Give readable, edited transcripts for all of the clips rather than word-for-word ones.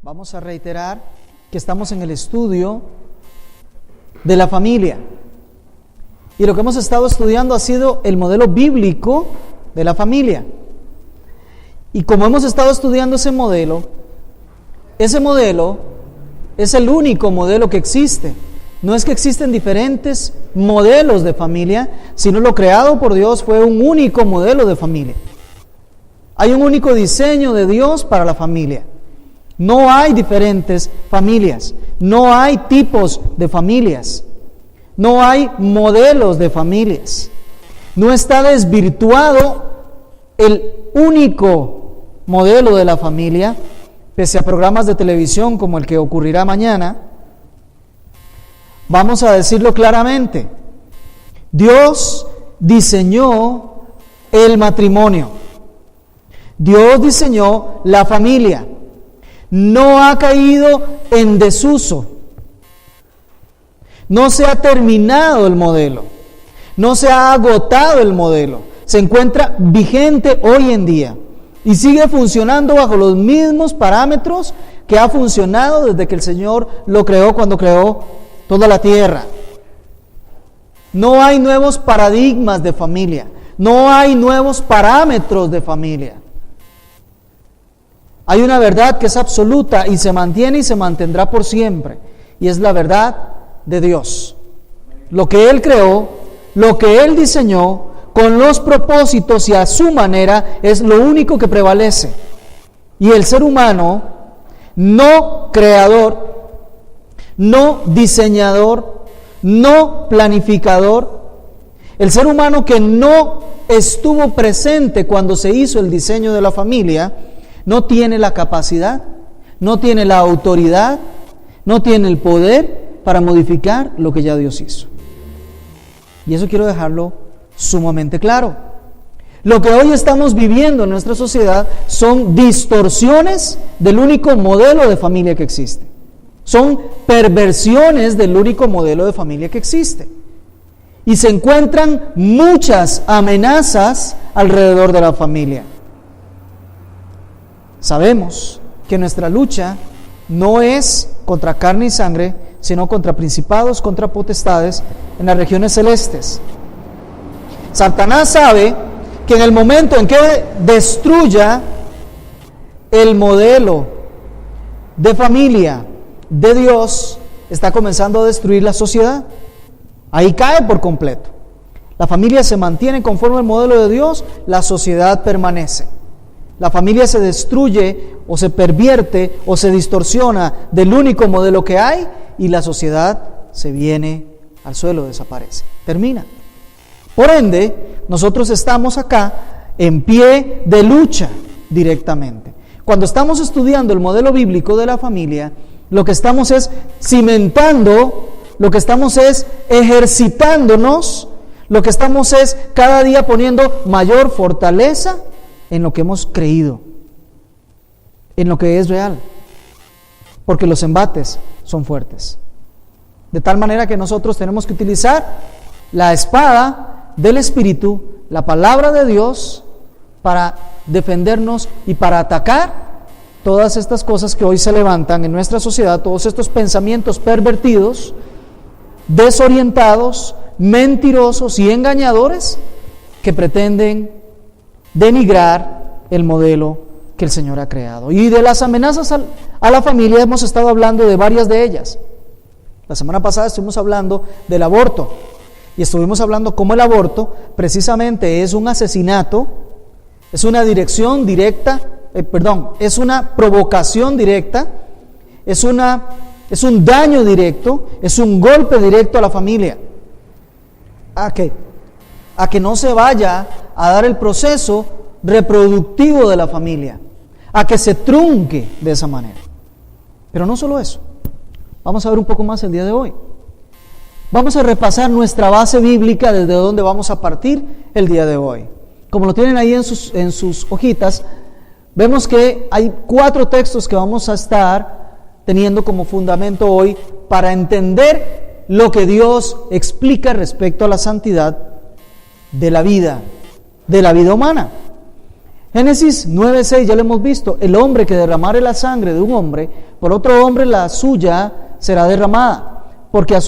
Vamos a reiterar que estamos en el estudio de la familia. Y lo que hemos estado estudiando ha sido el modelo bíblico de la familia. Y como hemos estado estudiando ese modelo es el único modelo que existe. No es que existen diferentes modelos de familia, sino lo creado por Dios fue un único modelo de familia. Hay un único diseño de Dios para la familia. No hay diferentes familias, no hay tipos de familias, no hay modelos de familias. No está desvirtuado el único modelo de la familia, pese a programas de televisión como el que ocurrirá mañana. Vamos a decirlo claramente. Dios diseñó el matrimonio. Dios diseñó la familia. No ha caído en desuso. No se ha terminado el modelo. No se ha agotado el modelo. Se encuentra vigente hoy en día y sigue funcionando bajo los mismos parámetros que ha funcionado desde que el Señor lo creó cuando creó toda la tierra. No hay nuevos paradigmas de familia. No hay nuevos parámetros de familia. Hay una verdad que es absoluta y se mantiene y se mantendrá por siempre. Y es la verdad de Dios. Lo que Él creó, lo que Él diseñó, con los propósitos y a su manera, es lo único que prevalece. Y el ser humano, no creador, no diseñador, no planificador, el ser humano que no estuvo presente cuando se hizo el diseño de la familia, no tiene la capacidad, no tiene la autoridad, no tiene el poder para modificar lo que ya Dios hizo. Y eso quiero dejarlo sumamente claro. Lo que hoy estamos viviendo en nuestra sociedad son distorsiones del único modelo de familia que existe. Son perversiones del único modelo de familia que existe. Y se encuentran muchas amenazas alrededor de la familia. Sabemos que nuestra lucha no es contra carne y sangre, sino contra principados, contra potestades en las regiones celestes. Satanás sabe que en el momento en que destruya el modelo de familia de Dios, está comenzando a destruir la sociedad. Ahí cae por completo. La familia se mantiene conforme al modelo de Dios, la sociedad permanece. La familia se destruye o se pervierte o se distorsiona del único modelo que hay y la sociedad se viene al suelo, desaparece, termina. Por ende, nosotros estamos acá en pie de lucha directamente. Cuando estamos estudiando el modelo bíblico de la familia, lo que estamos es cimentando, lo que estamos es ejercitándonos, lo que estamos es cada día poniendo mayor fortaleza en lo que hemos creído, en lo que es real, porque los embates son fuertes. De tal manera que nosotros tenemos que utilizar la espada del Espíritu, la palabra de Dios, para defendernos y para atacar todas estas cosas que hoy se levantan en nuestra sociedad, todos estos pensamientos pervertidos, desorientados, mentirosos y engañadores que pretenden denigrar el modelo que el Señor ha creado. Y de las amenazas a la familia hemos estado hablando de varias de ellas. La semana pasada estuvimos hablando del aborto y estuvimos hablando cómo el aborto precisamente es un asesinato, es una dirección directa, es una provocación directa, es un daño directo, es un golpe directo a la familia. ¿A qué? A que no se vaya a dar el proceso reproductivo de la familia, a que se trunque de esa manera. Pero no solo eso, vamos a ver un poco más el día de hoy. Vamos a repasar nuestra base bíblica desde donde vamos a partir el día de hoy. Como lo tienen ahí en sus hojitas, vemos que hay 4 textos que vamos a estar teniendo como fundamento hoy para entender lo que Dios explica respecto a la santidad de la vida humana. Génesis 9:6, ya lo hemos visto, el hombre que derramare la sangre de un hombre, por otro hombre la suya será derramada, porque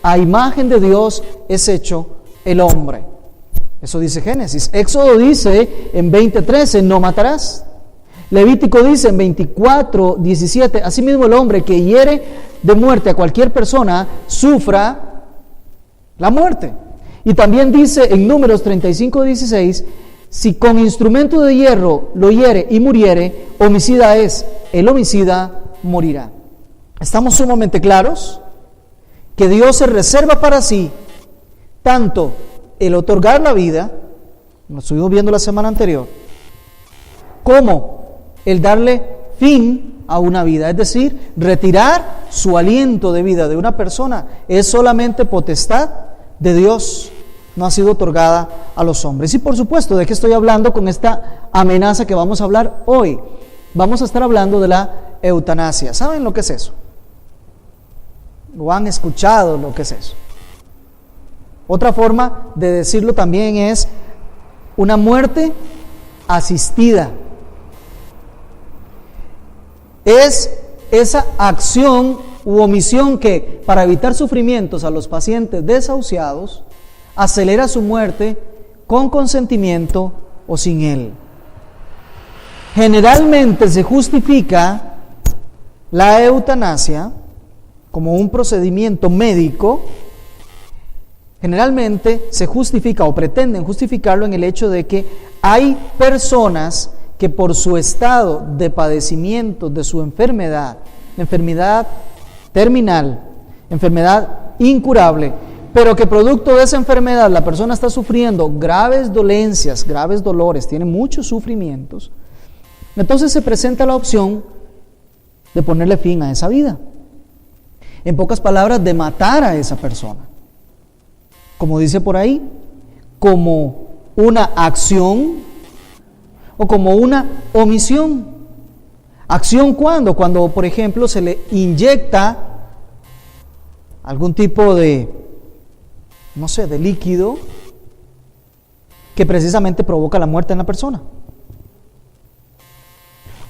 a imagen de Dios es hecho el hombre. Eso dice Génesis. Éxodo dice en 20:13, no matarás. Levítico dice en 24:17, asimismo el hombre que hiere de muerte a cualquier persona sufra la muerte. Y también dice en Números 35:16, si con instrumento de hierro lo hiere y muriere, homicida es, el homicida morirá. Estamos sumamente claros que Dios se reserva para sí tanto el otorgar la vida, lo estuvimos viendo la semana anterior, como el darle fin a una vida, es decir, retirar su aliento de vida de una persona es solamente potestad de Dios, no ha sido otorgada a los hombres. Y por supuesto, ¿de qué estoy hablando con esta amenaza que vamos a hablar hoy? Vamos a estar hablando de la eutanasia. ¿Saben lo que es eso? ¿O han escuchado lo que es eso? Otra forma de decirlo también es una muerte asistida. Es esa acción u omisión que, para evitar sufrimientos a los pacientes desahuciados, acelera su muerte con consentimiento o sin él. Generalmente se justifica la eutanasia como un procedimiento médico. Generalmente se justifica o pretenden justificarlo en el hecho de que hay personas que por su estado de padecimiento de su enfermedad terminal, enfermedad incurable, pero que producto de esa enfermedad la persona está sufriendo graves dolencias, graves dolores, tiene muchos sufrimientos, entonces se presenta la opción de ponerle fin a esa vida. En pocas palabras, de matar a esa persona. Como dice por ahí, como una acción o como una omisión. ¿Acción cuándo? Cuando, por ejemplo, se le inyecta algún tipo de, de líquido que precisamente provoca la muerte en la persona.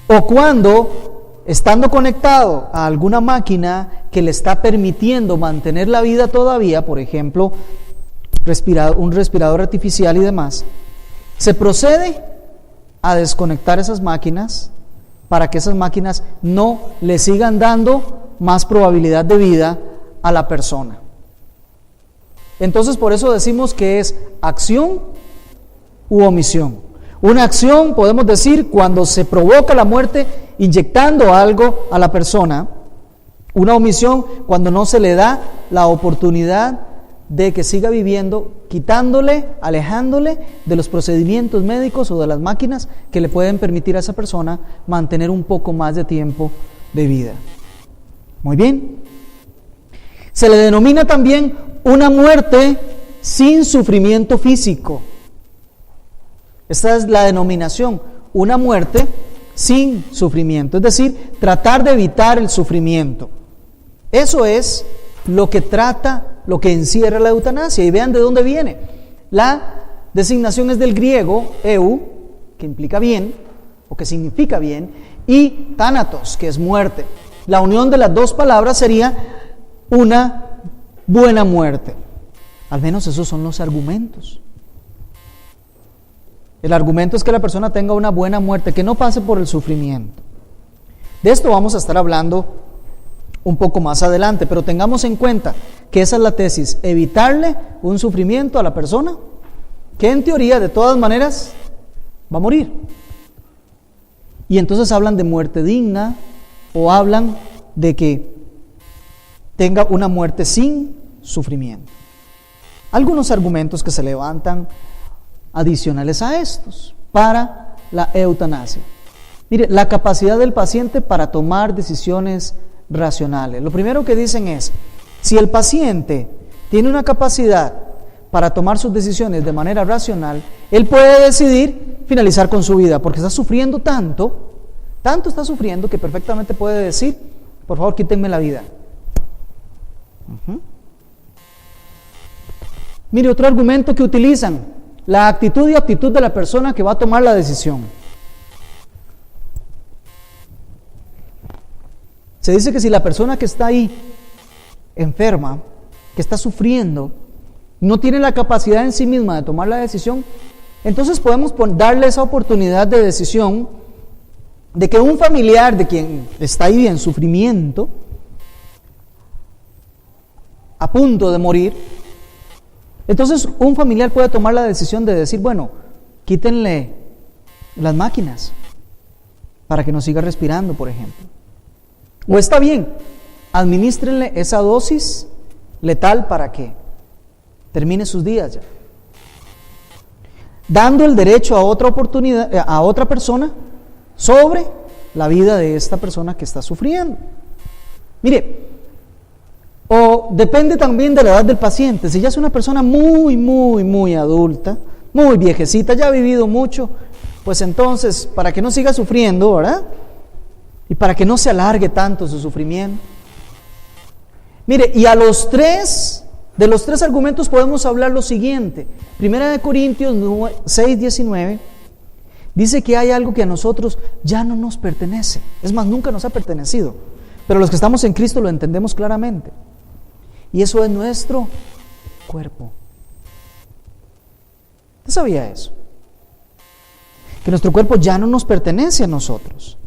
O cuando, estando conectado a alguna máquina que le está permitiendo mantener la vida todavía, por ejemplo, un respirador artificial y demás, se procede a desconectar esas máquinas para que esas máquinas no le sigan dando más probabilidad de vida a la persona. Entonces, por eso decimos que es acción u omisión. Una acción, podemos decir, cuando se provoca la muerte inyectando algo a la persona. Una omisión cuando no se le da la oportunidad de que siga viviendo, quitándole, alejándole de los procedimientos médicos o de las máquinas que le pueden permitir a esa persona mantener un poco más de tiempo de vida. Muy bien. Se le denomina también una muerte sin sufrimiento físico. Esta es la denominación, una muerte sin sufrimiento, es decir, tratar de evitar el sufrimiento. Eso es lo que encierra la eutanasia. Y vean de dónde viene. La designación es del griego eu, que implica bien, o que significa bien, y thanatos, que es muerte. La unión de las dos palabras sería una buena muerte. Al menos esos son los argumentos. El argumento es que la persona tenga una buena muerte, que no pase por el sufrimiento. De esto vamos a estar hablando un poco más adelante, pero tengamos en cuenta que esa es la tesis, evitarle un sufrimiento a la persona que en teoría de todas maneras va a morir. Y entonces hablan de muerte digna o hablan de que tenga una muerte sin sufrimiento. Algunos argumentos que se levantan adicionales a estos para la eutanasia. Mire, la capacidad del paciente para tomar decisiones racionales. Lo primero que dicen es, si el paciente tiene una capacidad para tomar sus decisiones de manera racional, él puede decidir finalizar con su vida, porque está sufriendo tanto está sufriendo que perfectamente puede decir, por favor, quítenme la vida. Mire, otro argumento que utilizan, la actitud y aptitud de la persona que va a tomar la decisión. Se dice que si la persona que está ahí enferma, que está sufriendo, no tiene la capacidad en sí misma de tomar la decisión, entonces podemos darle esa oportunidad de decisión de que un familiar de quien está ahí en sufrimiento, a punto de morir, entonces un familiar puede tomar la decisión de decir, bueno, quítenle las máquinas para que no siga respirando, por ejemplo. O está bien, administrenle esa dosis letal para que termine sus días ya, dando el derecho a otra oportunidad, a otra persona sobre la vida de esta persona que está sufriendo. Mire, o depende también de la edad del paciente. Si ya es una persona muy adulta, muy viejecita, ya ha vivido mucho, pues entonces, para que no siga sufriendo, ¿verdad? Y para que no se alargue tanto su sufrimiento. Mire, y de los tres argumentos podemos hablar lo siguiente. 1 Corintios 6:19 dice que hay algo que a nosotros ya no nos pertenece. Es más, nunca nos ha pertenecido. Pero los que estamos en Cristo lo entendemos claramente. Y eso es nuestro cuerpo. ¿Usted sabía eso? Que nuestro cuerpo ya no nos pertenece a nosotros.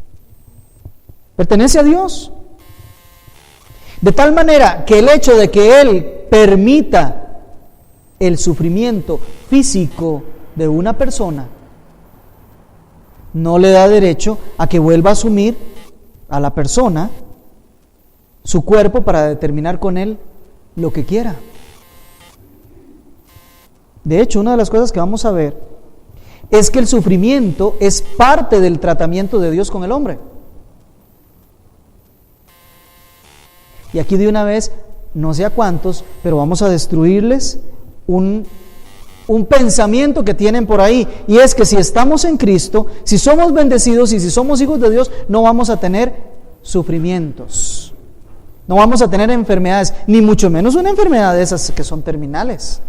Pertenece a Dios. De tal manera que el hecho de que Él permita el sufrimiento físico de una persona no le da derecho a que vuelva a asumir a la persona su cuerpo para determinar con él lo que quiera. De hecho, una de las cosas que vamos a ver es que el sufrimiento es parte del tratamiento de Dios con el hombre. Y aquí de una vez, no sé a cuántos, pero vamos a destruirles un pensamiento que tienen por ahí, y es que si estamos en Cristo, si somos bendecidos y si somos hijos de Dios, no vamos a tener sufrimientos, no vamos a tener enfermedades, ni mucho menos una enfermedad de esas que son terminales.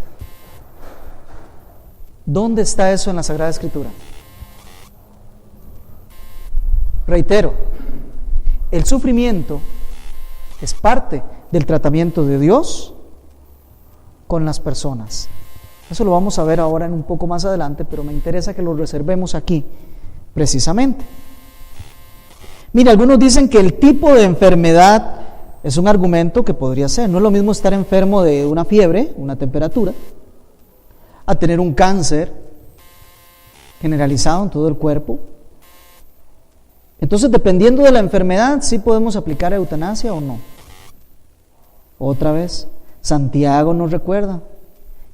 ¿Dónde está eso en la Sagrada Escritura? Reitero, el sufrimiento es parte del tratamiento de Dios con las personas. Eso lo vamos a ver ahora en un poco más adelante, pero me interesa que lo reservemos aquí, precisamente. Mira, algunos dicen que el tipo de enfermedad es un argumento que podría ser. No es lo mismo estar enfermo de una fiebre, una temperatura, a tener un cáncer generalizado en todo el cuerpo. Entonces, dependiendo de la enfermedad, sí podemos aplicar eutanasia o no. Otra vez, Santiago nos recuerda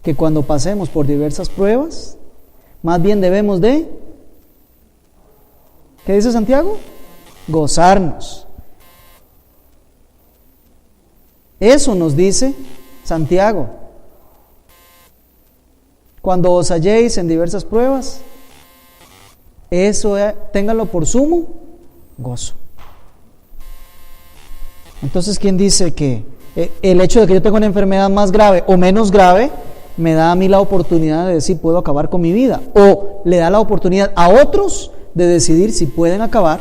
que cuando pasemos por diversas pruebas, más bien debemos de, ¿qué dice Santiago? Gozarnos. Eso nos dice Santiago. Cuando os halléis en diversas pruebas, eso ténganlo por sumo gozo. Entonces, ¿quién dice que el hecho de que yo tenga una enfermedad más grave o menos grave me da a mí la oportunidad de decir puedo acabar con mi vida, o le da la oportunidad a otros de decidir si pueden acabar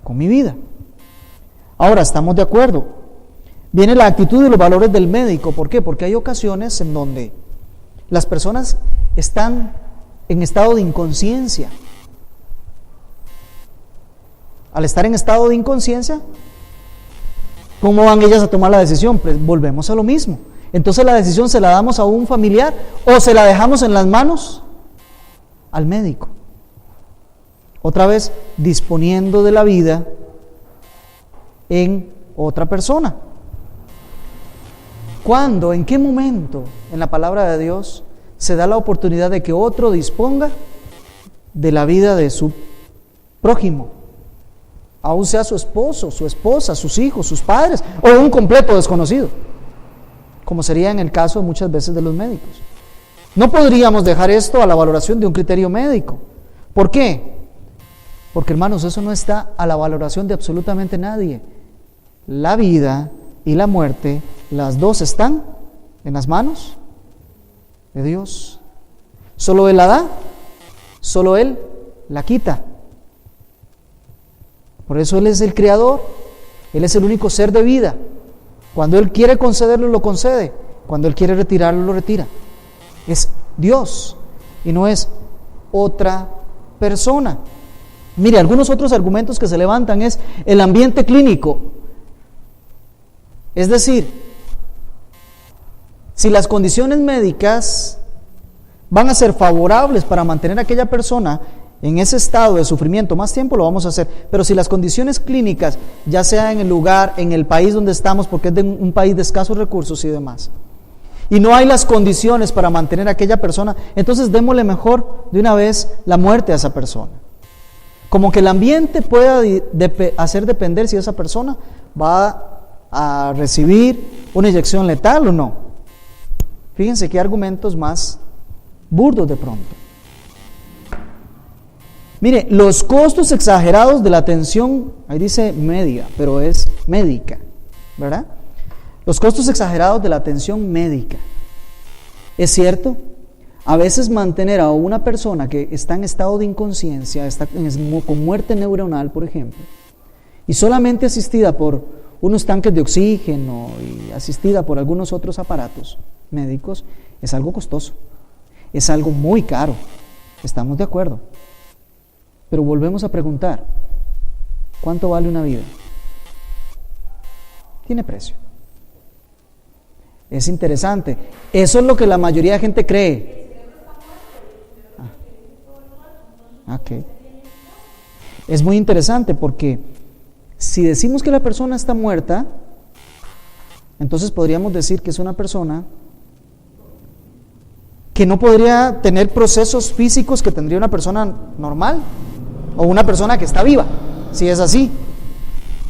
con mi vida? Ahora, estamos de acuerdo, viene la actitud y los valores del médico. ¿Por qué? Porque hay ocasiones en donde las personas están en estado de inconsciencia. Al estar en estado de inconsciencia, ¿cómo van ellas a tomar la decisión? Pues volvemos a lo mismo. Entonces la decisión se la damos a un familiar o se la dejamos en las manos al médico. Otra vez, disponiendo de la vida en otra persona. ¿Cuándo? ¿En qué momento en la palabra de Dios se da la oportunidad de que otro disponga de la vida de su prójimo? Aún sea su esposo, su esposa, sus hijos, sus padres o un completo desconocido, como sería en el caso muchas veces de los médicos. No podríamos dejar esto a la valoración de un criterio médico. ¿Por qué? Porque, hermanos, eso no está a la valoración de absolutamente nadie. La vida y la muerte, las dos están en las manos de Dios. Solo Él la da, solo Él la quita. Por eso Él es el creador Él es el único ser de vida. Cuando Él quiere concederlo, lo concede. Cuando Él quiere retirarlo, lo retira. Es Dios y no es otra persona. Mire, algunos otros argumentos que se levantan es el ambiente clínico. Es decir, si las condiciones médicas van a ser favorables para mantener a aquella persona en ese estado de sufrimiento más tiempo, lo vamos a hacer. Pero si las condiciones clínicas, ya sea en el lugar, en el país donde estamos, porque es de un país de escasos recursos y demás, y no hay las condiciones para mantener a aquella persona, entonces démosle mejor de una vez la muerte a esa persona. Como que el ambiente pueda hacer depender si esa persona va a recibir una inyección letal o no. Fíjense qué argumentos más burdos de pronto. Mire, los costos exagerados de la atención, ahí dice media, pero es médica, ¿verdad? Los costos exagerados de la atención médica. Es cierto, a veces mantener a una persona que está en estado de inconsciencia, está con muerte neuronal, por ejemplo, y solamente asistida por unos tanques de oxígeno y asistida por algunos otros aparatos médicos, es algo costoso, es algo muy caro, estamos de acuerdo. Pero volvemos a preguntar, ¿cuánto vale una vida? Tiene precio. Es interesante. Eso es lo que la mayoría de gente cree. Okay. Es muy interesante porque si decimos que la persona está muerta, entonces podríamos decir que es una persona que no podría tener procesos físicos que tendría una persona normal o una persona que está viva, si es así.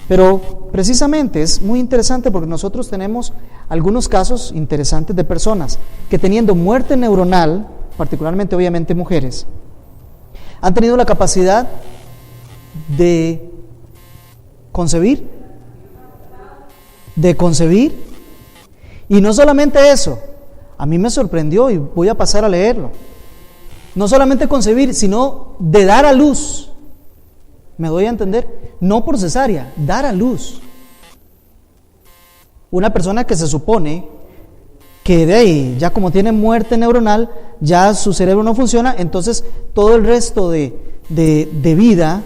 Pero precisamente es muy interesante porque nosotros tenemos algunos casos interesantes de personas que teniendo muerte neuronal, particularmente obviamente mujeres, han tenido la capacidad de concebir, y no solamente eso, a mí me sorprendió y voy a pasar a leerlo. No solamente concebir, sino de dar a luz. ¿Me doy a entender? No por cesárea, dar a luz. Una persona que se supone que de ahí, ya como tiene muerte neuronal, ya su cerebro no funciona, entonces todo el resto de vida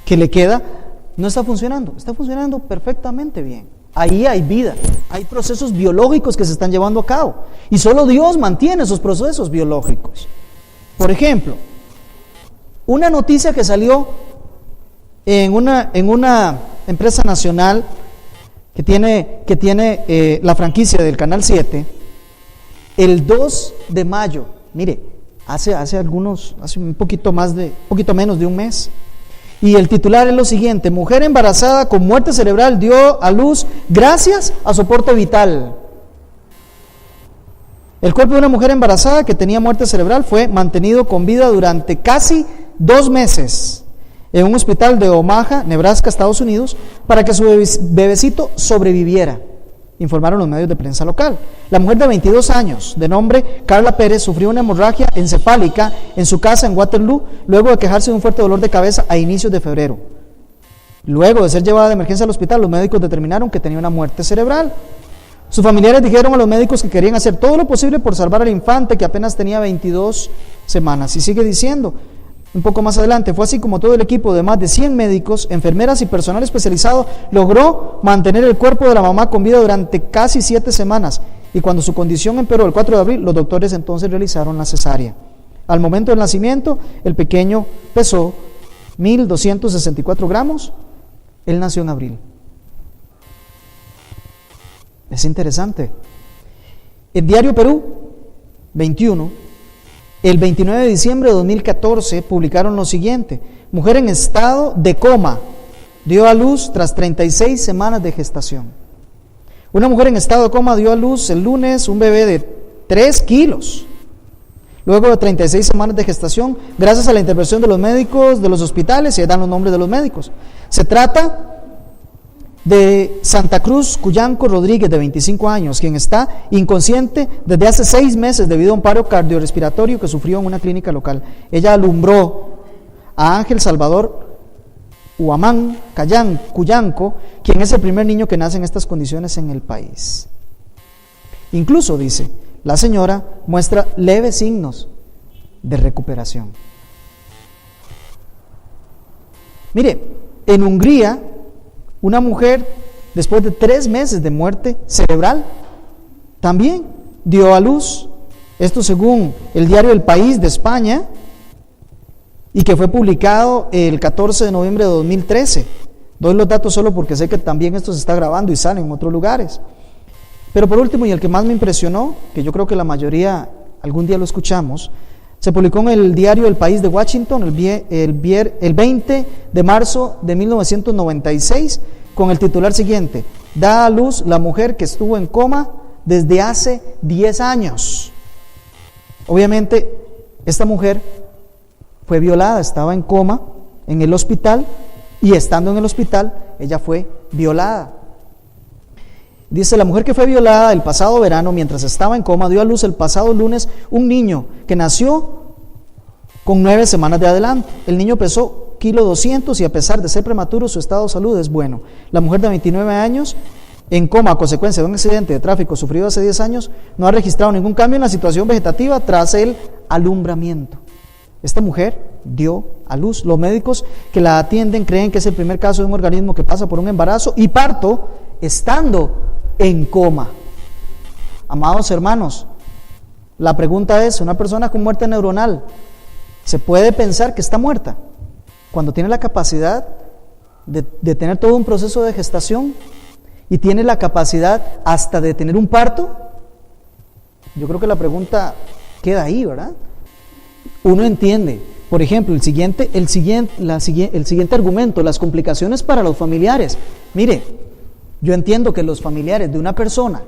que le queda no está funcionando perfectamente bien. Ahí hay vida, hay procesos biológicos que se están llevando a cabo y solo Dios mantiene esos procesos biológicos. Por ejemplo, una noticia que salió en una empresa nacional que tiene la franquicia del Canal 7, el 2 de mayo, mire, hace un poquito menos de un mes, y el titular es lo siguiente: mujer embarazada con muerte cerebral dio a luz gracias a soporte vital. El cuerpo de una mujer embarazada que tenía muerte cerebral fue mantenido con vida durante casi 2 meses en un hospital de Omaha, Nebraska, Estados Unidos, para que su bebecito sobreviviera, informaron los medios de prensa local. La mujer de 22 años, de nombre Carla Pérez, sufrió una hemorragia encefálica en su casa en Waterloo, luego de quejarse de un fuerte dolor de cabeza a inicios de febrero. Luego de ser llevada de emergencia al hospital, los médicos determinaron que tenía una muerte cerebral. Sus familiares dijeron a los médicos que querían hacer todo lo posible por salvar al infante, que apenas tenía 22 semanas. Y sigue diciendo, un poco más adelante, fue así como todo el equipo de más de 100 médicos, enfermeras y personal especializado logró mantener el cuerpo de la mamá con vida durante casi 7 semanas. Y cuando su condición empeoró el 4 de abril, los doctores entonces realizaron la cesárea. Al momento del nacimiento, el pequeño pesó 1.264 gramos. Él nació en abril. Es interesante. El Diario Perú 21, el 29 de diciembre de 2014, publicaron lo siguiente: mujer en estado de coma dio a luz tras 36 semanas de gestación. Una mujer en estado de coma dio a luz el lunes un bebé de 3 kilos. Luego de 36 semanas de gestación, gracias a la intervención de los médicos de los hospitales, y ahí dan los nombres de los médicos. Se trata de Santa Cruz Cuyanco Rodríguez, de 25 años, quien está inconsciente desde hace 6 meses debido a un paro cardiorrespiratorio que sufrió en una clínica local. Ella alumbró a Ángel Salvador Huamán Cuyanco, quien es el primer niño que nace en estas condiciones en el país. Incluso, dice, la señora muestra leves signos de recuperación. Mire, en Hungría, una mujer, después de 3 meses de muerte cerebral, también dio a luz, esto según el diario El País de España, y que fue publicado el 14 de noviembre de 2013. Doy los datos solo porque sé que también esto se está grabando y sale en otros lugares. Pero por último, y el que más me impresionó, que yo creo que la mayoría algún día lo escuchamos, se publicó en el diario El País de Washington el 20 de marzo de 1996 con el titular siguiente: da a luz la mujer que estuvo en coma desde hace 10 años. Obviamente, esta mujer fue violada, estaba en coma en el hospital, y estando en el hospital, ella fue violada. Dice, la mujer que fue violada el pasado verano mientras estaba en coma dio a luz el pasado lunes un niño que nació con 9 semanas de adelanto. El niño pesó 1,2 kg y a pesar de ser prematuro, su estado de salud es bueno. La mujer de 29 años, en coma a consecuencia de un accidente de tráfico sufrido hace 10 años, no ha registrado ningún cambio en la situación vegetativa tras el alumbramiento. Esta mujer dio a luz. Los médicos que la atienden creen que es el primer caso de un organismo que pasa por un embarazo y parto estando en coma. Amados hermanos, la pregunta es, ¿una persona con muerte neuronal se puede pensar que está muerta cuando tiene la capacidad de tener todo un proceso de gestación y tiene la capacidad hasta de tener un parto? Yo creo que la pregunta queda ahí, ¿verdad? Uno entiende, por ejemplo, el siguiente argumento, las complicaciones para los familiares. Mire, yo entiendo que los familiares de una persona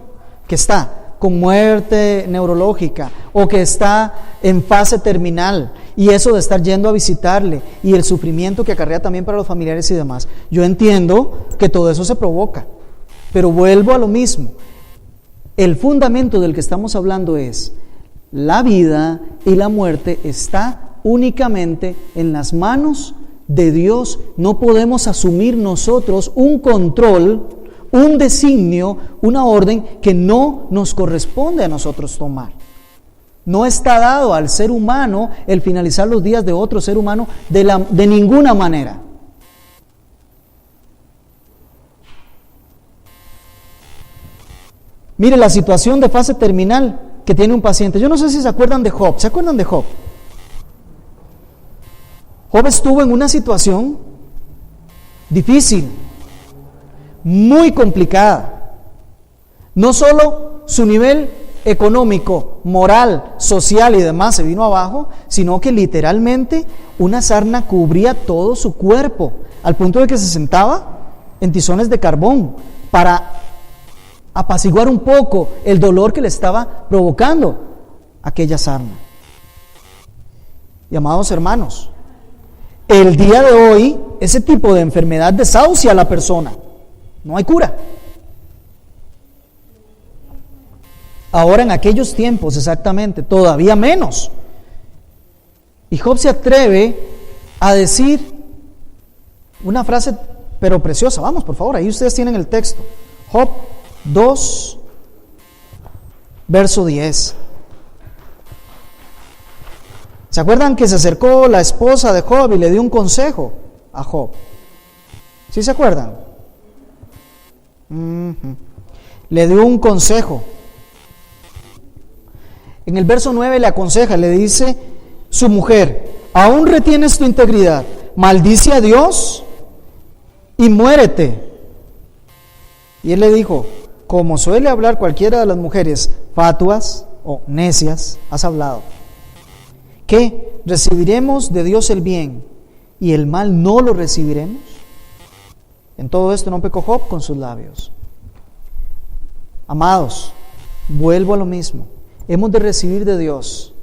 que está con muerte neurológica o que está en fase terminal, y eso de estar yendo a visitarle y el sufrimiento que acarrea también para los familiares y demás, yo entiendo que todo eso se provoca, pero vuelvo a lo mismo. El fundamento del que estamos hablando es: la vida y la muerte está únicamente en las manos de Dios. No podemos asumir nosotros un control, un designio, una orden que no nos corresponde a nosotros tomar. No está dado al ser humano el finalizar los días de otro ser humano de ninguna manera. Mire la situación de fase terminal que tiene un paciente. Yo no sé si se acuerdan de Job. ¿Se acuerdan de Job? Job estuvo en una situación difícil, muy complicada. No solo su nivel económico, moral, social y demás se vino abajo, sino que literalmente una sarna cubría todo su cuerpo, al punto de que se sentaba en tizones de carbón para apaciguar un poco el dolor que le estaba provocando aquella sarna. Y amados hermanos, el día de hoy ese tipo de enfermedad desahucia a la persona, no hay cura. Ahora en aquellos tiempos exactamente, todavía menos. Y Job se atreve a decir una frase pero preciosa. Vamos, por favor, ahí ustedes tienen el texto. Job 2, verso 10. ¿Se acuerdan que se acercó la esposa de Job y le dio un consejo a Job? ¿Sí se acuerdan? Le dio un consejo. En el verso 9 le aconseja, le dice su mujer: ¿aún retienes tu integridad? Maldice a Dios y muérete. Y él le dijo: como suele hablar cualquiera de las mujeres fatuas o necias, has hablado. ¿Qué? ¿Recibiremos de Dios el bien y el mal no lo recibiremos? En todo esto no pecó Job con sus labios. Amados, vuelvo a lo mismo. Hemos de recibir de Dios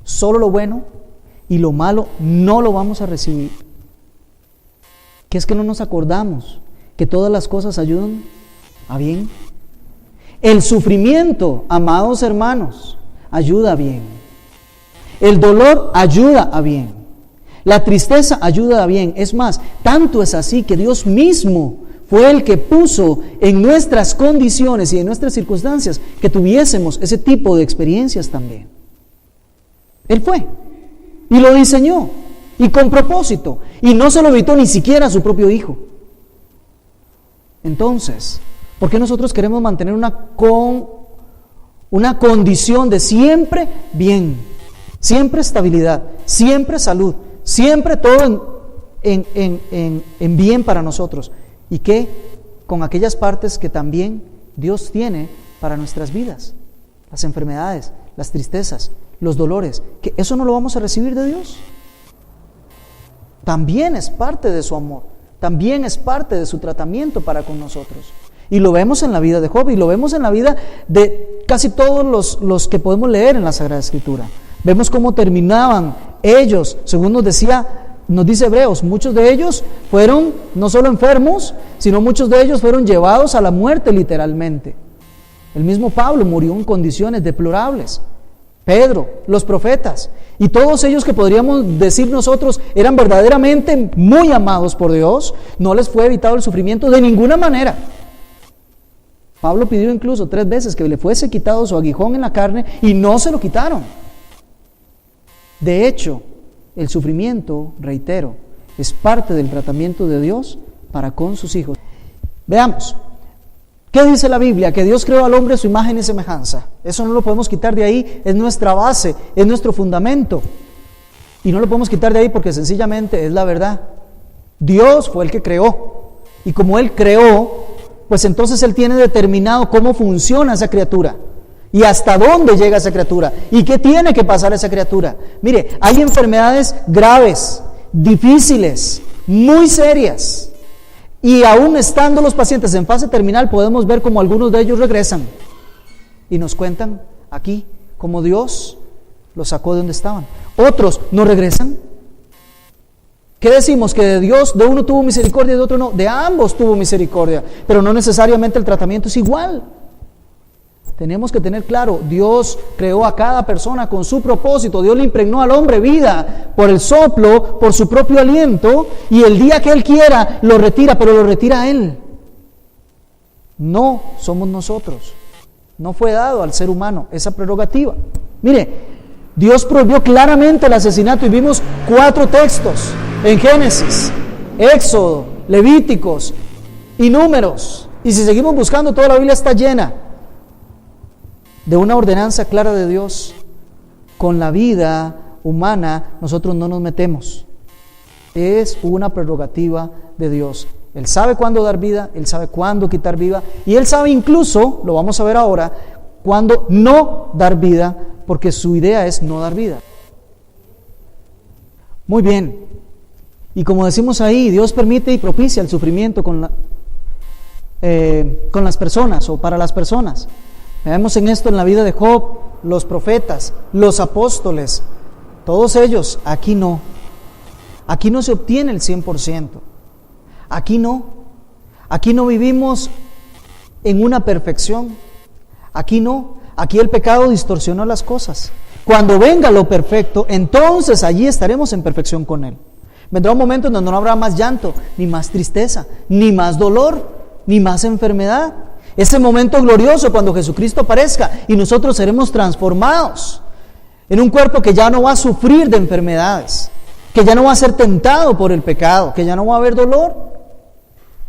solo lo bueno, y lo malo no lo vamos a recibir. ¿Qué es que no nos acordamos que todas las cosas ayudan a bien? El sufrimiento, amados hermanos, ayuda a bien. El dolor ayuda a bien. La tristeza ayuda bien. Es más, tanto es así que Dios mismo fue el que puso en nuestras condiciones y en nuestras circunstancias que tuviésemos ese tipo de experiencias también. Él fue y lo diseñó y con propósito, y no se lo evitó ni siquiera a su propio hijo. Entonces, ¿por qué nosotros queremos mantener una condición de siempre bien, siempre estabilidad, siempre salud, siempre todo en bien para nosotros? ¿Y qué con aquellas partes que también Dios tiene para nuestras vidas? Las enfermedades, las tristezas, los dolores, que eso no lo vamos a recibir de Dios. También es parte de su amor, también es parte de su tratamiento para con nosotros. Y lo vemos en la vida de Job, y lo vemos en la vida de casi todos los que podemos leer en la Sagrada Escritura. Vemos cómo terminaban ellos, según nos dice Hebreos, muchos de ellos fueron no solo enfermos, sino muchos de ellos fueron llevados a la muerte literalmente. El mismo Pablo murió en condiciones deplorables. Pedro, los profetas, y todos ellos que podríamos decir nosotros eran verdaderamente muy amados por Dios, no les fue evitado el sufrimiento de ninguna manera. Pablo pidió incluso 3 veces que le fuese quitado su aguijón en la carne y no se lo quitaron. De hecho, el sufrimiento, reitero, es parte del tratamiento de Dios para con sus hijos. Veamos. ¿Qué dice la Biblia? Que Dios creó al hombre a su imagen y semejanza. Eso no lo podemos quitar de ahí, es nuestra base, es nuestro fundamento. Y no lo podemos quitar de ahí porque sencillamente es la verdad. Dios fue el que creó. Y como Él creó, pues entonces Él tiene determinado cómo funciona esa criatura. Y hasta dónde llega esa criatura. Y qué tiene que pasar esa criatura. Mire, hay enfermedades graves, difíciles, muy serias. Y aún estando los pacientes en fase terminal, podemos ver como algunos de ellos regresan y nos cuentan aquí cómo Dios los sacó de donde estaban. Otros no regresan. ¿Qué decimos? Que de Dios, de uno tuvo misericordia y de otro no. De ambos tuvo misericordia, pero no necesariamente el tratamiento es igual. Tenemos que tener claro, Dios creó a cada persona con su propósito. Dios le impregnó al hombre vida por el soplo, por su propio aliento, y el día que Él quiera lo retira, pero lo retira a Él. No somos nosotros. No fue dado al ser humano esa prerrogativa. Mire, Dios prohibió claramente el asesinato y vimos 4 textos en Génesis, Éxodo, Levíticos y Números. Y si seguimos buscando, toda la Biblia está llena de una ordenanza clara de Dios. Con la vida humana nosotros no nos metemos. Es una prerrogativa de Dios. Él sabe cuándo dar vida, Él sabe cuándo quitar vida, y Él sabe incluso, lo vamos a ver ahora, cuándo no dar vida, porque su idea es no dar vida. Muy bien. Y como decimos ahí, Dios permite y propicia el sufrimiento con las personas o para las personas. Vemos en esto en la vida de Job, los profetas, los apóstoles, todos ellos. Aquí no se obtiene el 100%, aquí no vivimos en una perfección, aquí el pecado distorsionó las cosas. Cuando venga lo perfecto, entonces allí estaremos en perfección con Él. Vendrá un momento en donde no habrá más llanto, ni más tristeza, ni más dolor, ni más enfermedad. Ese momento glorioso cuando Jesucristo aparezca y nosotros seremos transformados en un cuerpo que ya no va a sufrir de enfermedades, que ya no va a ser tentado por el pecado, que ya no va a haber dolor.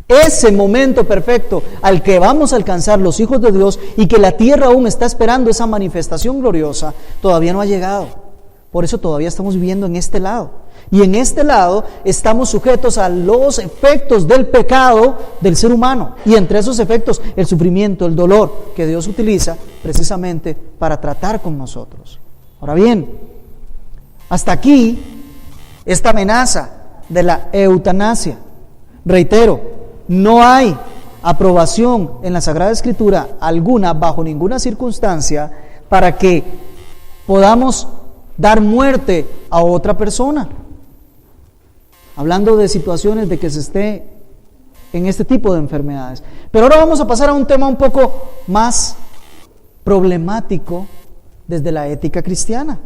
Ese momento perfecto al que vamos a alcanzar los hijos de Dios y que la tierra aún está esperando esa manifestación gloriosa, todavía no ha llegado. Por eso todavía estamos viviendo en este lado. Y en este lado estamos sujetos a los efectos del pecado del ser humano. Y entre esos efectos, el sufrimiento, el dolor que Dios utiliza precisamente para tratar con nosotros. Ahora bien, hasta aquí esta amenaza de la eutanasia. Reitero, no hay aprobación en la Sagrada Escritura alguna, bajo ninguna circunstancia, para que podamos dar muerte a otra persona. Hablando de situaciones de que se esté en este tipo de enfermedades. Pero ahora vamos a pasar a un tema un poco más problemático desde la ética cristiana.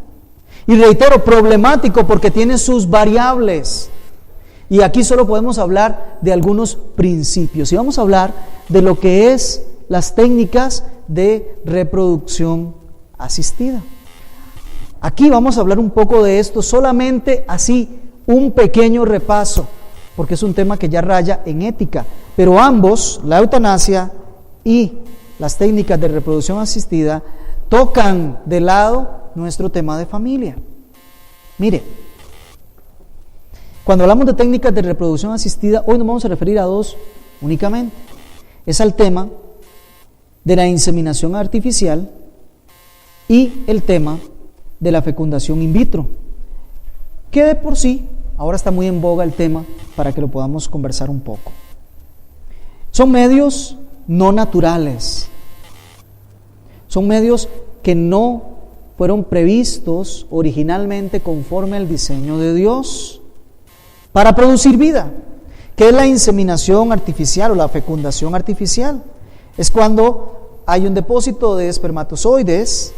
Y reitero, problemático porque tiene sus variables. Y aquí solo podemos hablar de algunos principios. Y vamos a hablar de lo que es las técnicas de reproducción asistida. Aquí vamos a hablar un poco de esto, solamente así, un pequeño repaso, porque es un tema que ya raya en ética. Pero ambos, la eutanasia y las técnicas de reproducción asistida, tocan de lado nuestro tema de familia. Mire, cuando hablamos de técnicas de reproducción asistida, hoy nos vamos a referir a dos únicamente. Es al tema de la inseminación artificial y el tema de la fecundación in vitro, que de por sí ahora está muy en boga el tema para que lo podamos conversar un poco. Son medios no naturales, son medios que no fueron previstos originalmente conforme al diseño de Dios para producir vida. ¿Qué es la inseminación artificial o la fecundación artificial? Es cuando hay un depósito de espermatozoides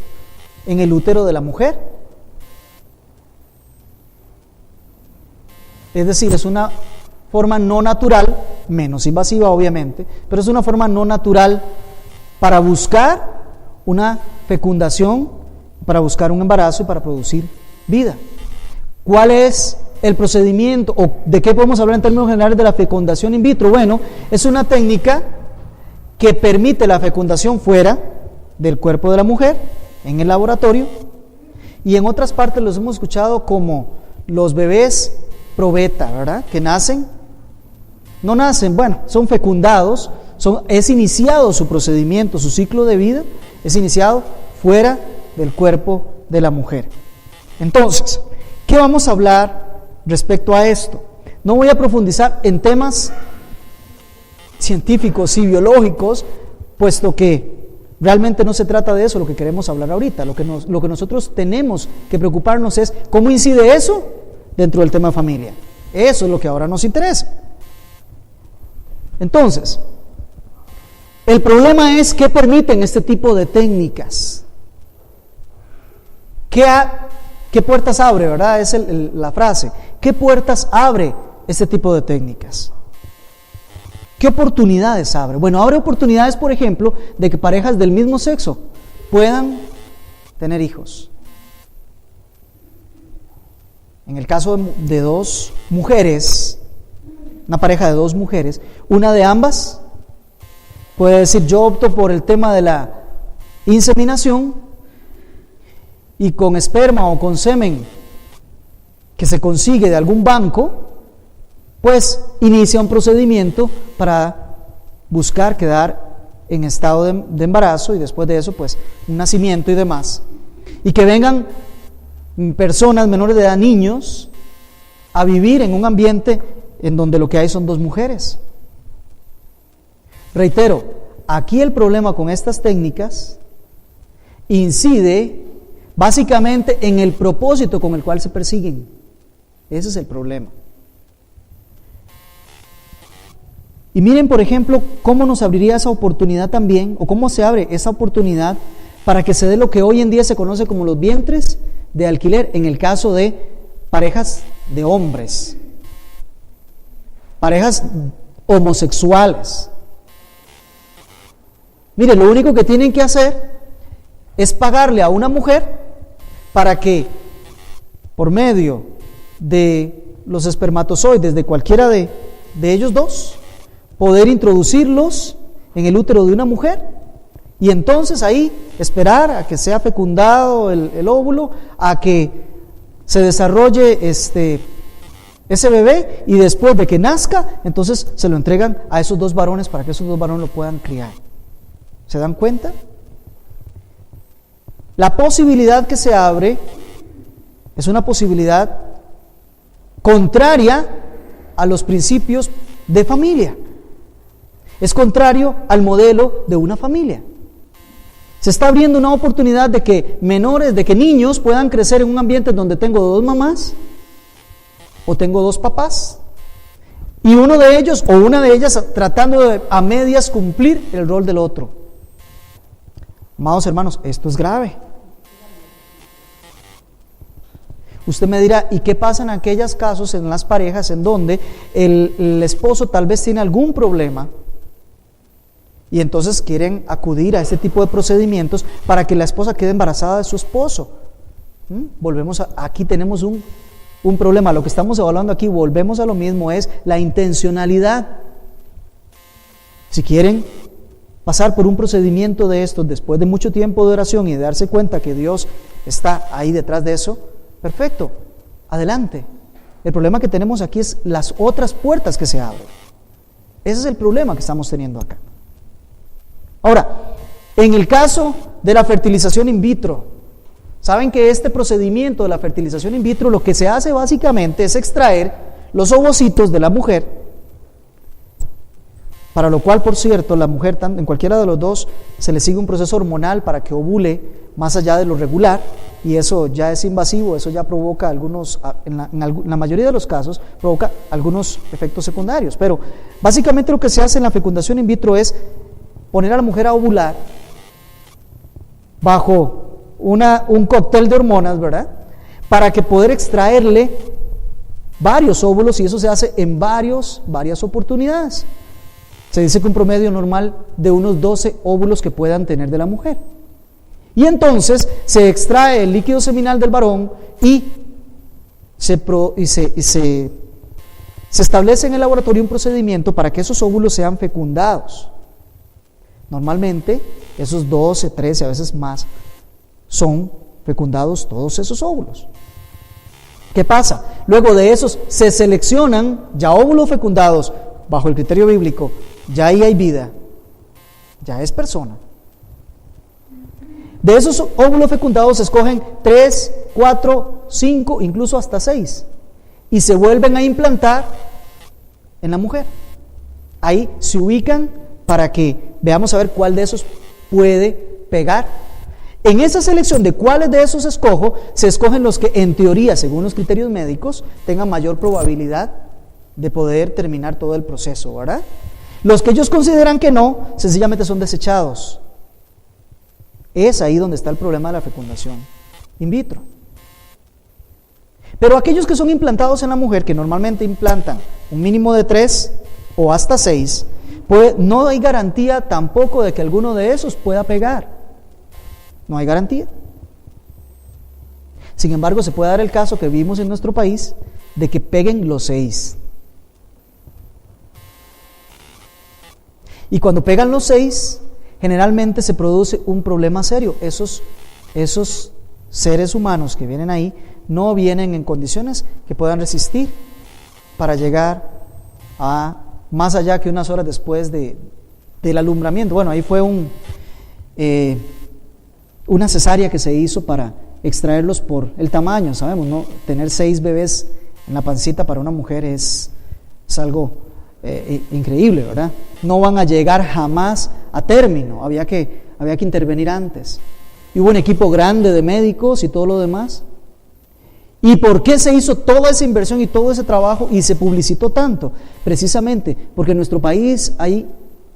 en el útero de la mujer. Es decir, es una forma no natural, menos invasiva obviamente, pero es una forma no natural para buscar una fecundación, para buscar un embarazo y para producir vida. ¿Cuál es el procedimiento o de qué podemos hablar en términos generales de la fecundación in vitro? Bueno, es una técnica que permite la fecundación fuera del cuerpo de la mujer, en el laboratorio, y en otras partes los hemos escuchado como los bebés probeta, ¿verdad? Que nacen, no nacen, bueno, son fecundados, es iniciado su procedimiento, su ciclo de vida, es iniciado fuera del cuerpo de la mujer. Entonces, ¿qué vamos a hablar respecto a esto? No voy a profundizar en temas científicos y biológicos, puesto que realmente no se trata de eso lo que queremos hablar ahorita. Lo que nosotros tenemos que preocuparnos es cómo incide eso dentro del tema de familia. Eso es lo que ahora nos interesa. Entonces, el problema es qué permiten este tipo de técnicas. ¿Qué puertas abre, verdad? Es la frase. ¿Qué puertas abre este tipo de técnicas? ¿Qué oportunidades abre? Bueno, abre oportunidades, por ejemplo, de que parejas del mismo sexo puedan tener hijos. En el caso de dos mujeres, una pareja de dos mujeres, una de ambas puede decir: yo opto por el tema de la inseminación, y con esperma o con semen que se consigue de algún banco, pues inicia un procedimiento para buscar quedar en estado de embarazo, y después de eso pues un nacimiento y demás, y que vengan personas menores de edad, niños, a vivir en un ambiente en donde lo que hay son dos mujeres. Reitero, aquí el problema con estas técnicas incide básicamente en el propósito con el cual se persiguen. Ese es el problema. Y miren, por ejemplo, cómo nos abriría esa oportunidad también, o cómo se abre esa oportunidad para que se dé lo que hoy en día se conoce como los vientres de alquiler, en el caso de parejas de hombres, parejas homosexuales. Mire, lo único que tienen que hacer es pagarle a una mujer para que, por medio de los espermatozoides de cualquiera de ellos dos, poder introducirlos en el útero de una mujer, y entonces ahí esperar a que sea fecundado el óvulo, a que se desarrolle ese bebé, y después de que nazca, entonces se lo entregan a esos dos varones para que esos dos varones lo puedan criar. ¿Se dan cuenta? La posibilidad que se abre es una posibilidad contraria a los principios de familia. Es contrario al modelo de una familia. Se está abriendo una oportunidad de que niños puedan crecer en un ambiente donde tengo dos mamás o tengo dos papás, y uno de ellos o una de ellas tratando de a medias cumplir el rol del otro. Amados hermanos, esto es grave. Usted me dirá, ¿y qué pasa en aquellos casos, en las parejas, en donde el esposo tal vez tiene algún problema y entonces quieren acudir a este tipo de procedimientos para que la esposa quede embarazada de su esposo? Aquí tenemos un problema. Lo que estamos evaluando aquí, volvemos a lo mismo, es la intencionalidad. Si quieren pasar por un procedimiento de estos después de mucho tiempo de oración y de darse cuenta que Dios está ahí detrás de eso, perfecto, adelante. El problema que tenemos aquí es las otras puertas que se abren. Ese es el problema que estamos teniendo acá. Ahora, en el caso de la fertilización in vitro, saben que este procedimiento de la fertilización in vitro, lo que se hace básicamente es extraer los ovocitos de la mujer, para lo cual, por cierto, la mujer, en cualquiera de los dos, se le sigue un proceso hormonal para que ovule más allá de lo regular, y eso ya es invasivo, eso ya provoca en la mayoría de los casos, provoca algunos efectos secundarios. Pero básicamente lo que se hace en la fecundación in vitro es poner a la mujer a ovular bajo un cóctel de hormonas, ¿verdad? Para que poder extraerle varios óvulos, y eso se hace en varias oportunidades. Se dice que un promedio normal de unos 12 óvulos que puedan tener de la mujer. Y entonces se extrae el líquido seminal del varón y se establece en el laboratorio un procedimiento para que esos óvulos sean fecundados. Normalmente esos 12, 13, a veces más, son fecundados todos esos óvulos. ¿Qué pasa? Luego de esos se seleccionan ya óvulos fecundados bajo el criterio bíblico. Ya ahí hay vida, ya es persona. De esos óvulos fecundados se escogen 3, 4, 5, incluso hasta 6, y se vuelven a implantar en la mujer. Ahí se ubican para que veamos a ver cuál de esos puede pegar. En esa selección de cuáles de esos escojo, se escogen los que en teoría, según los criterios médicos, tengan mayor probabilidad de poder terminar todo el proceso, ¿verdad? Los que ellos consideran que no, sencillamente son desechados. Es ahí donde está el problema de la fecundación in vitro. Pero aquellos que son implantados en la mujer, que normalmente implantan un mínimo de 3 o hasta 6, pues no hay garantía tampoco de que alguno de esos pueda pegar. No hay garantía. Sin embargo, se puede dar el caso que vimos en nuestro país de que peguen los 6. Y cuando pegan los 6, generalmente se produce un problema serio. Esos seres humanos que vienen ahí no vienen en condiciones que puedan resistir para llegar a más allá que unas horas después del alumbramiento. Bueno, ahí fue una cesárea que se hizo para extraerlos por el tamaño, sabemos, ¿no? Tener 6 bebés en la pancita para una mujer es algo increíble, ¿verdad? No van a llegar jamás a término, había que intervenir antes. Y hubo un equipo grande de médicos y todo lo demás. ¿Y por qué se hizo toda esa inversión y todo ese trabajo y se publicitó tanto? Precisamente porque en nuestro país hay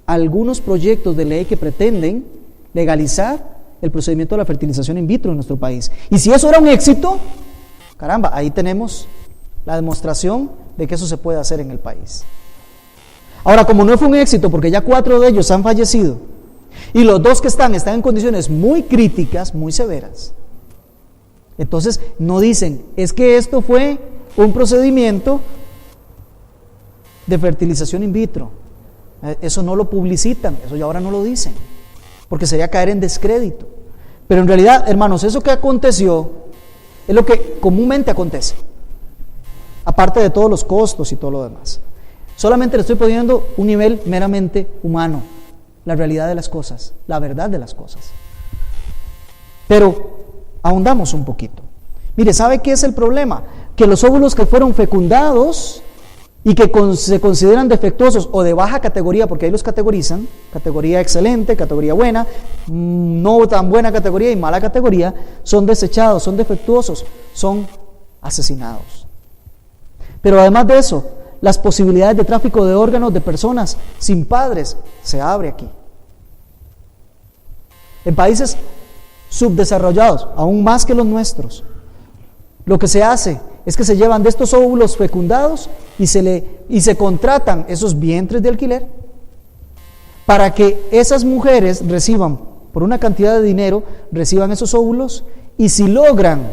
algunos proyectos de ley que pretenden legalizar el procedimiento de la fertilización in vitro en nuestro país. Y si eso era un éxito, caramba, ahí tenemos la demostración de que eso se puede hacer en el país. Ahora, como no fue un éxito, porque ya 4 de ellos han fallecido, y los 2 que están en condiciones muy críticas, muy severas, entonces no dicen, es que esto fue un procedimiento de fertilización in vitro. Eso no lo publicitan, eso ya ahora no lo dicen, porque sería caer en descrédito. Pero en realidad, hermanos, eso que aconteció es lo que comúnmente acontece, aparte de todos los costos y todo lo demás. Solamente le estoy poniendo un nivel meramente humano, la realidad de las cosas, la verdad de las cosas. Pero ahondamos un poquito. Mire, ¿sabe qué es el problema? Que los óvulos que fueron fecundados y que se consideran defectuosos o de baja categoría, porque ahí los categorizan, categoría excelente, categoría buena, no tan buena categoría y mala categoría, son desechados, son defectuosos, son asesinados. Pero además de eso, las posibilidades de tráfico de órganos de personas sin padres se abre aquí. En países subdesarrollados, aún más que los nuestros, Lo que se hace es que se llevan de estos óvulos fecundados y se contratan esos vientres de alquiler para que esas mujeres reciban, por una cantidad de dinero, reciban esos óvulos, y si logran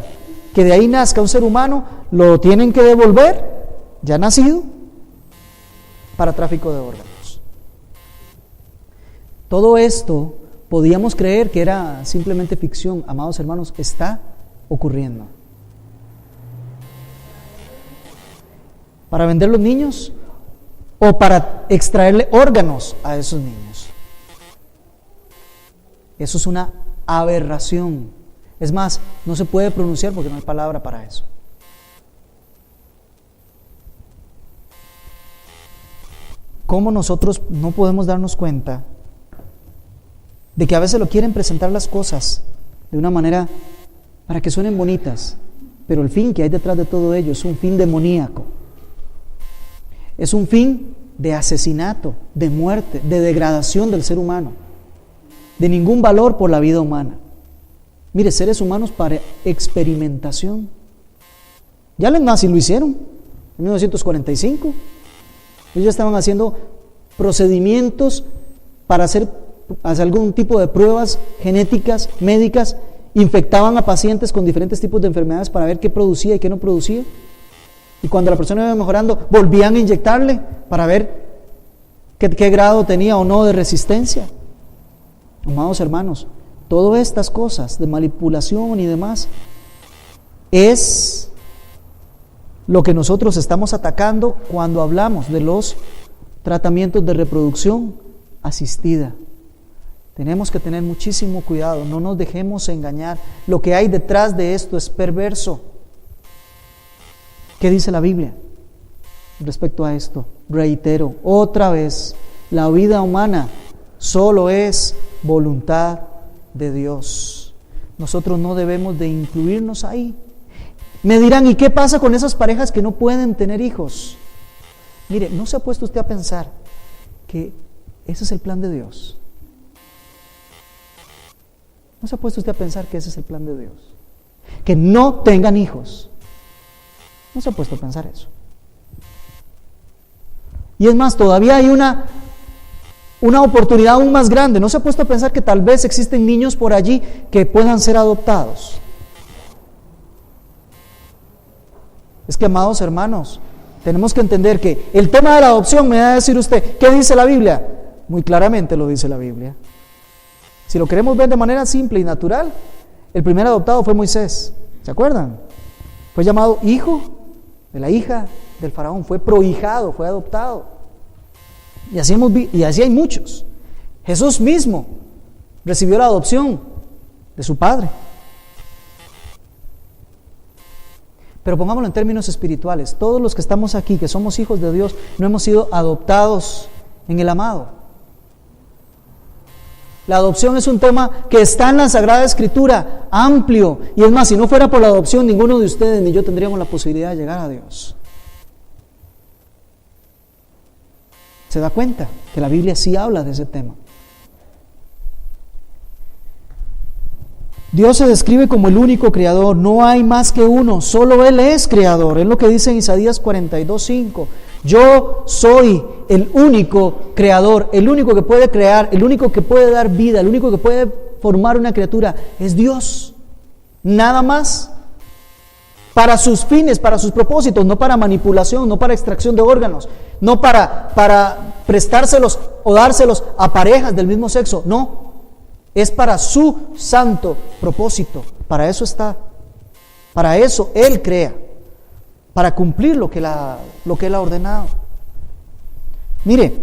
que de ahí nazca un ser humano, lo tienen que devolver, ya nacido, para tráfico de órganos. Todo esto podíamos creer que era simplemente ficción. Amados hermanos, está ocurriendo. ¿Para vender los niños o para extraerle órganos a esos niños? Eso es una aberración. Es más, no se puede pronunciar porque no hay palabra para eso. ¿Cómo nosotros no podemos darnos cuenta de que a veces lo quieren presentar las cosas de una manera para que suenen bonitas, pero el fin que hay detrás de todo ello es un fin demoníaco? Es un fin de asesinato, de muerte, de degradación del ser humano, de ningún valor por la vida humana. Mire, seres humanos para experimentación. Ya los nazis lo hicieron en 1945. Ellos ya estaban haciendo procedimientos para hacer algún tipo de pruebas genéticas, médicas. Infectaban a pacientes con diferentes tipos de enfermedades para ver qué producía y qué no producía. Y cuando la persona iba mejorando, volvían a inyectarle para ver qué grado tenía o no de resistencia. Amados hermanos, todas estas cosas de manipulación y demás es lo que nosotros estamos atacando cuando hablamos de los tratamientos de reproducción asistida. Tenemos que tener muchísimo cuidado, no nos dejemos engañar. Lo que hay detrás de esto es perverso. ¿Qué dice la Biblia respecto a esto? Reitero, otra vez, la vida humana solo es voluntad de Dios. Nosotros no debemos de incluirnos ahí. Me dirán, ¿y qué pasa con esas parejas que no pueden tener hijos? Mire, ¿no se ha puesto usted a pensar que ese es el plan de Dios? ¿No se ha puesto usted a pensar que ese es el plan de Dios? Que no tengan hijos. ¿No se ha puesto a pensar eso? Y es más, todavía hay una oportunidad aún más grande. ¿No se ha puesto a pensar que tal vez existen niños por allí que puedan ser adoptados? Es que, amados hermanos, tenemos que entender que el tema de la adopción, me va a decir usted, ¿qué dice la Biblia? Muy claramente lo dice la Biblia. Si lo queremos ver de manera simple y natural, el primer adoptado fue Moisés. ¿Se acuerdan? Fue llamado hijo de la hija del faraón, fue prohijado, fue adoptado. Y así hay muchos. Jesús mismo recibió la adopción de su padre. Pero pongámoslo en términos espirituales. Todos los que estamos aquí, que somos hijos de Dios, no hemos sido adoptados en el amado. La adopción es un tema que está en la Sagrada Escritura, amplio. Y es más, si no fuera por la adopción, ninguno de ustedes ni yo tendríamos la posibilidad de llegar a Dios. ¿Se da cuenta que la Biblia sí habla de ese tema? Dios se describe como el único creador, no hay más que uno, solo Él es creador. Es lo que dice en Isaías 42:5. Yo soy el único creador, el único que puede crear, el único que puede dar vida, el único que puede formar una criatura, es Dios. Nada más. Para sus fines, para sus propósitos, no para manipulación, no para extracción de órganos, no para prestárselos o dárselos a parejas del mismo sexo, no. Es para su santo propósito, para eso está, para eso Él crea, para cumplir lo que Él ha ordenado. Mire,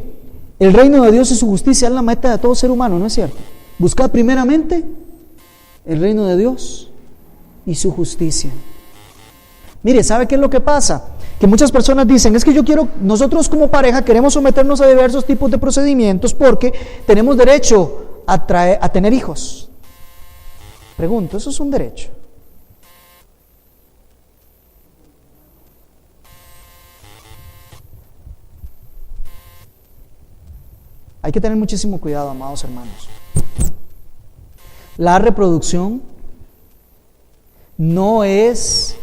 el reino de Dios y su justicia es la meta de todo ser humano, ¿no es cierto? Buscad primeramente el reino de Dios y su justicia. Mire, ¿sabe qué es lo que pasa? Que muchas personas dicen, es que nosotros como pareja queremos someternos a diversos tipos de procedimientos porque tenemos derecho a tener hijos. Pregunto, ¿eso es un derecho? Hay que tener muchísimo cuidado, amados hermanos. La reproducción no es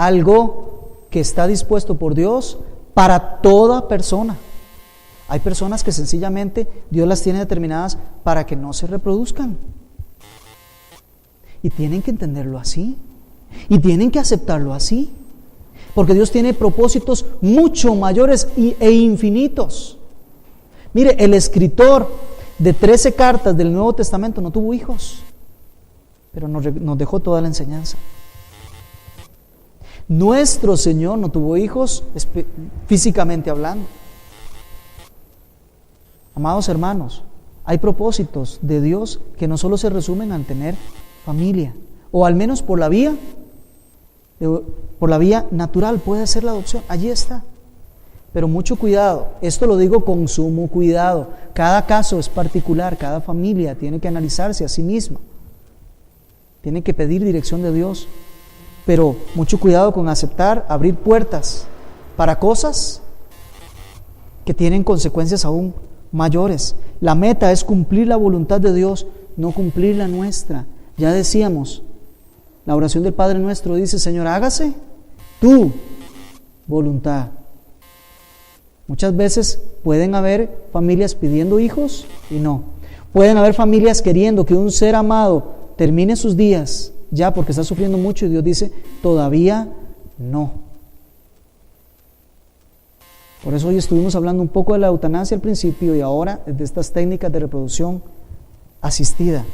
algo que está dispuesto por Dios para toda persona. Hay personas que sencillamente Dios las tiene determinadas para que no se reproduzcan. Y tienen que entenderlo así. Y tienen que aceptarlo así. Porque Dios tiene propósitos mucho mayores e infinitos. Mire, el escritor de 13 cartas del Nuevo Testamento no tuvo hijos, pero nos dejó toda la enseñanza. Nuestro Señor no tuvo hijos físicamente hablando. Amados hermanos, hay propósitos de Dios que no solo se resumen en tener familia, o al menos por la vía natural puede ser la adopción. Allí está. Pero mucho cuidado, esto lo digo con sumo cuidado. Cada caso es particular, cada familia tiene que analizarse a sí misma. Tiene que pedir dirección de Dios. Pero mucho cuidado con aceptar, abrir puertas para cosas que tienen consecuencias aún mayores. La meta es cumplir la voluntad de Dios, no cumplir la nuestra. Ya decíamos, la oración del Padre Nuestro dice: Señor, hágase tu voluntad. Muchas veces pueden haber familias pidiendo hijos y no. Pueden haber familias queriendo que un ser amado termine sus días ya porque está sufriendo mucho y Dios dice: todavía no. Por eso hoy estuvimos hablando un poco de la eutanasia al principio y ahora de estas técnicas de reproducción asistida.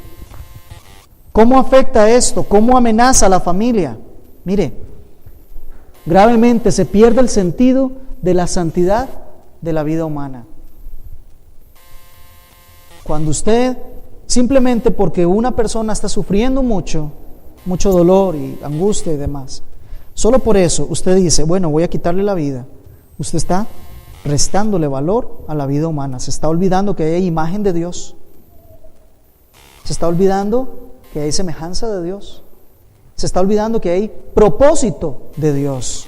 ¿Cómo afecta esto? ¿Cómo amenaza a la familia? Mire, gravemente se pierde el sentido de la santidad de la vida humana. Cuando usted, simplemente porque una persona está sufriendo mucho dolor y angustia y demás, solo por eso usted dice: bueno, voy a quitarle la vida, usted está restándole valor a la vida humana. Se está olvidando que hay imagen de Dios, se está olvidando que hay semejanza de Dios, se está olvidando que hay propósito de Dios.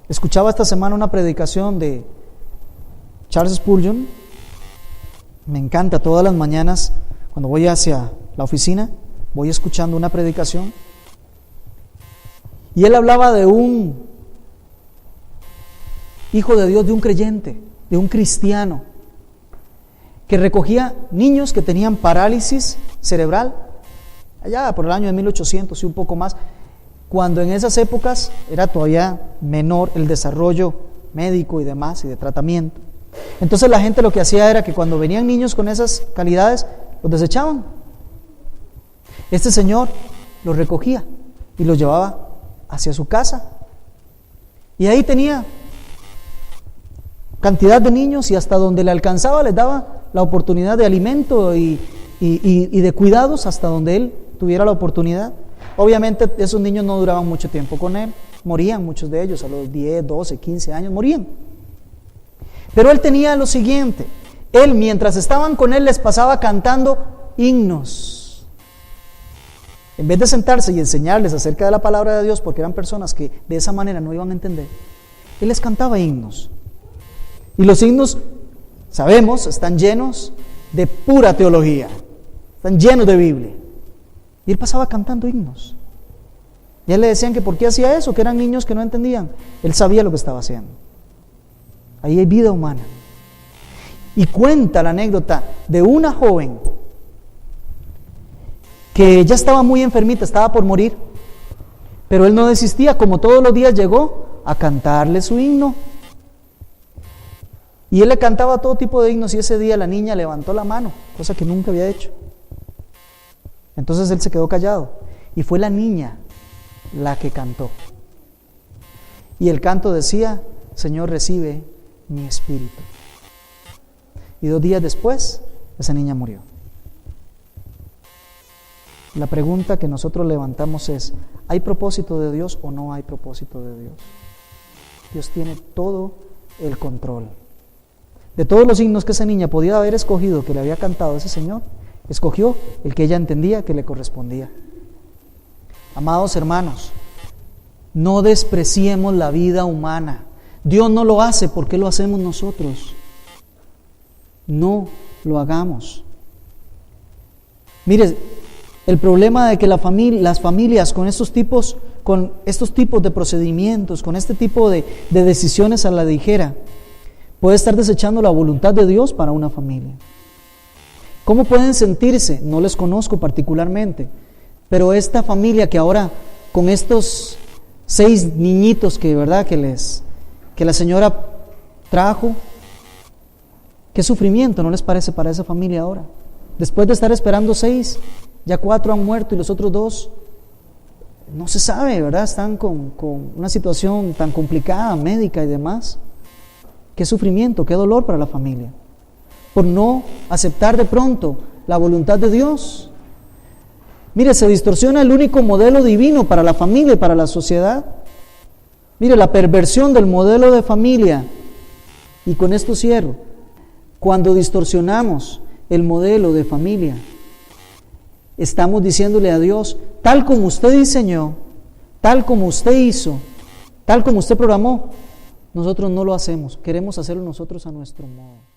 Escuchaba esta semana una predicación de Charles Spurgeon. Me encanta, todas las mañanas cuando voy hacia la oficina voy escuchando una predicación, y él hablaba de un hijo de Dios, de un creyente, de un cristiano que recogía niños que tenían parálisis cerebral allá por el año de 1800 y un poco más, cuando en esas épocas era todavía menor el desarrollo médico y demás y de tratamiento. Entonces la gente lo que hacía era que cuando venían niños con esas calidades, los desechaban. Este señor los recogía y los llevaba hacia su casa, y ahí tenía cantidad de niños, y hasta donde le alcanzaba les daba la oportunidad de alimento y de cuidados hasta donde él tuviera la oportunidad. Obviamente esos niños no duraban mucho tiempo con él, morían muchos de ellos a los 10, 12, 15 años, morían. Pero él tenía lo siguiente: él, mientras estaban con él, les pasaba cantando himnos. En vez de sentarse y enseñarles acerca de la palabra de Dios, porque eran personas que de esa manera no iban a entender, él les cantaba himnos. Y los himnos, sabemos, están llenos de pura teología, están llenos de Biblia. Y él pasaba cantando himnos. Y a él le decían que por qué hacía eso, que eran niños que no entendían. Él sabía lo que estaba haciendo. Ahí hay vida humana. Y cuenta la anécdota de una joven que ya estaba muy enfermita, estaba por morir, pero él no desistía, como todos los días llegó a cantarle su himno. Y él le cantaba todo tipo de himnos, y ese día la niña levantó la mano, cosa que nunca había hecho. Entonces él se quedó callado, y fue la niña la que cantó. Y el canto decía: Señor, recibe mi espíritu. Y 2 días después, esa niña murió. La pregunta que nosotros levantamos es: ¿hay propósito de Dios o no hay propósito de Dios? Dios tiene todo el control. De todos los himnos que esa niña podía haber escogido, que le había cantado ese Señor, escogió el que ella entendía que le correspondía. Amados hermanos, no despreciemos la vida humana. Dios no lo hace, ¿por qué lo hacemos nosotros? No lo hagamos. Mire, el problema de que las familias con con estos tipos de procedimientos, con este tipo de decisiones a la ligera, puede estar desechando la voluntad de Dios para una familia. ¿Cómo pueden sentirse? No les conozco particularmente, pero esta familia que ahora, con estos 6 niñitos que la señora trajo, qué sufrimiento, ¿no les parece para esa familia ahora? Después de estar esperando 6, ya 4 han muerto y los otros 2 no se sabe, ¿verdad? Están con una situación tan complicada, médica y demás. Qué sufrimiento, qué dolor para la familia, por no aceptar de pronto la voluntad de Dios. Mire, se distorsiona el único modelo divino para la familia y para la sociedad. Mire, la perversión del modelo de familia, y con esto cierro, cuando distorsionamos el modelo de familia, estamos diciéndole a Dios, tal como usted diseñó, tal como usted hizo, tal como usted programó, nosotros no lo hacemos, queremos hacerlo nosotros a nuestro modo.